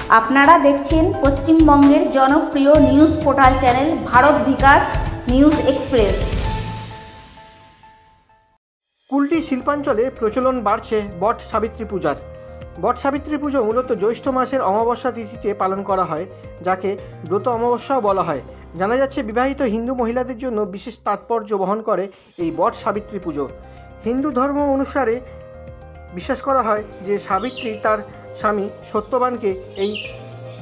আপনারা দেখছেন পশ্চিমবঙ্গের জনপ্রিয় নিউজ পোর্টাল চ্যানেল ভারত বিকাশ নিউজ এক্সপ্রেস। কুলটি শিল্পাঞ্চলে প্রচলন বাড়ছে বট সাবিত্রী পূজার। বট সাবিত্রী পুজো মূলত জ্যৈষ্ঠ মাসের অমাবস্যা তিথিতে পালন করা হয়, যাকে ব্রত অমাবস্যাও বলা হয়। জানা যাচ্ছে বিবাহিত হিন্দু মহিলাদের জন্য বিশেষ তাৎপর্য বহন করে এই বট সাবিত্রী পুজো। হিন্দু ধর্ম অনুসারে বিশ্বাস করা হয় যে সাবিত্রী তার স্বামী সত্যবানকে এই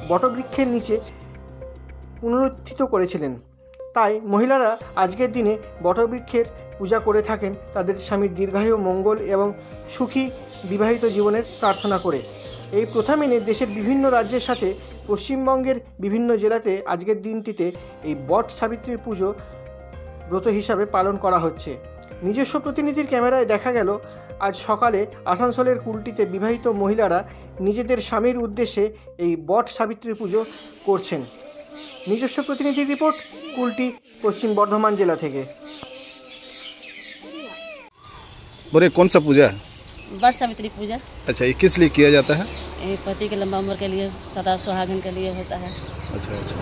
বটবৃক্ষের নিচে পুনরুত্থিত করেছিলেন। তাই মহিলারা আজকের দিনে বটবৃক্ষের পূজা করে থাকেন তাদের স্বামীর দীর্ঘায়ু, মঙ্গল এবং সুখী বিবাহিত জীবনের প্রার্থনা করে। এই প্রথা মেনে দেশের বিভিন্ন রাজ্যের সাথে পশ্চিমবঙ্গের বিভিন্ন জেলাতে আজকের দিনটিতে এই বট সাবিত্রীর পুজো ব্রত হিসাবে পালন করা হচ্ছে। নিজস্ব প্রতিনিধির ক্যামেরায় দেখা গেল আজ সকালে আসানসোলের কুলটিতে বিবাহিত মহিলারা নিজেদের স্বামীর উদ্দেশ্যে এই বট সাবিত্রী পুজো করছেন। নিজস্ব প্রতিনিধির রিপোর্ট, কুলটি, পশ্চিম বর্ধমান জেলা থেকে। बोले कौन सा पूजा है? बट सावित्री पूजा। अच्छा, ये किस लिए किया जाता है? ये पति के लंबा उम्र के लिए, सदा सुहागन के लिए होता है। अच्छा अच्छा,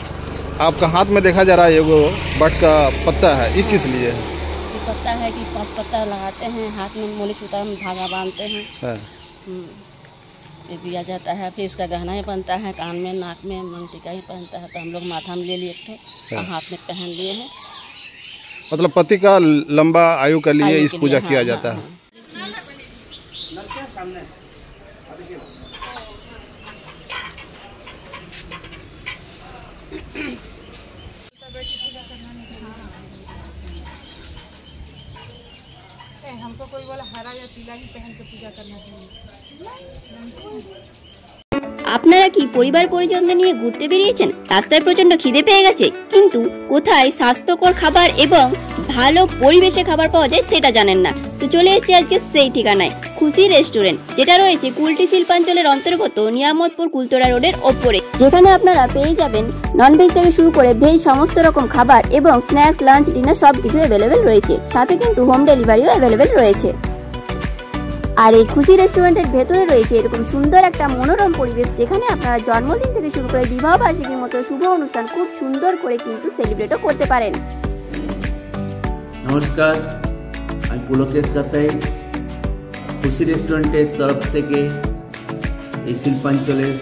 आपका हाथ में देखा जा रहा है ये वो बट का पत्ता है, ये किस लिए है? ये पत्ता है कि पत्ता लगाते हैं, हाथ में मूली सूता में धागा बांधते हैं। ये दिया जाता है, फिर इसका गहना ही बनता है, कान में, नाक में, मन टीका ही पहनता है। तो हम लोग माथा में ले लिए और हाथ में पहन लिए हैं। मतलब पति का लंबा आयु के लिए इस पूजा किया जाता है। हमको कोई बोला हरा या पीला ही पहन के पूजा करना चाहिए। আপনারা কি পরিবার পরিজনদের নিয়ে ঘুরতে বেরিয়েছেন? রাস্তায় প্রচন্ড খিদে পেয়ে গেছে, কিন্তু কোথায় স্বাস্থ্যকর খাবার এবং ভালো পরিবেশে খাবার পাওয়া যায় সেটা জানেন না। তো চলে এসেছি আজকে সেই ঠিকানায়, খুশি রেস্টুরেন্ট, যেটা রয়েছে কুলটি শিল্পাঞ্চলের অন্তর্গত নিয়ামতপুর কুলতরা রোডের ওপরে, যেখানে আপনারা পেয়ে যাবেন ননভেজ থেকে শুরু করে ভেজ সমস্ত রকম খাবার এবং স্ন্যাক্স, লাঞ্চ, ডিনার সবকিছু অ্যাভেলেবেল রয়েছে। সাথে কিন্তু হোম ডেলিভারিও অ্যাভেলেবেল রয়েছে। আর এই খুশি রেস্টুরেন্টের ভেতরে রয়েছে এরকম সুন্দর একটা মনোরম পরিবেশ, যেখানে আপনারা জন্মদিন থেকে শুরু করে বিবাহ বার্ষিকীর মতো শুভ অনুষ্ঠান খুব সুন্দর করে কিন্তু সেলিব্রেটও করতে পারেন। নমস্কার, আমি পুলকেশ কাতাই। খুশি রেস্টুরেন্টের তরফ থেকে এই শিল্পাঞ্চলের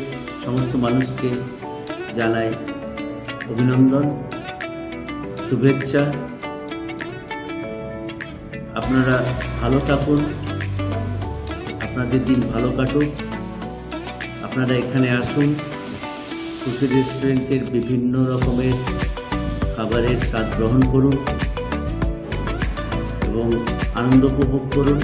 সমস্ত মানুষকে জানাই অভিনন্দন, শুভেচ্ছা। আপনারা ভালো থাকুন, আপনাদের দিন ভালো কাটুক। আপনারা এখানে আসুন, খুশি রেস্টুরেন্টের বিভিন্ন রকমের খাবারের স্বাদ গ্রহণ করুন এবং আনন্দ উপভোগ করুন।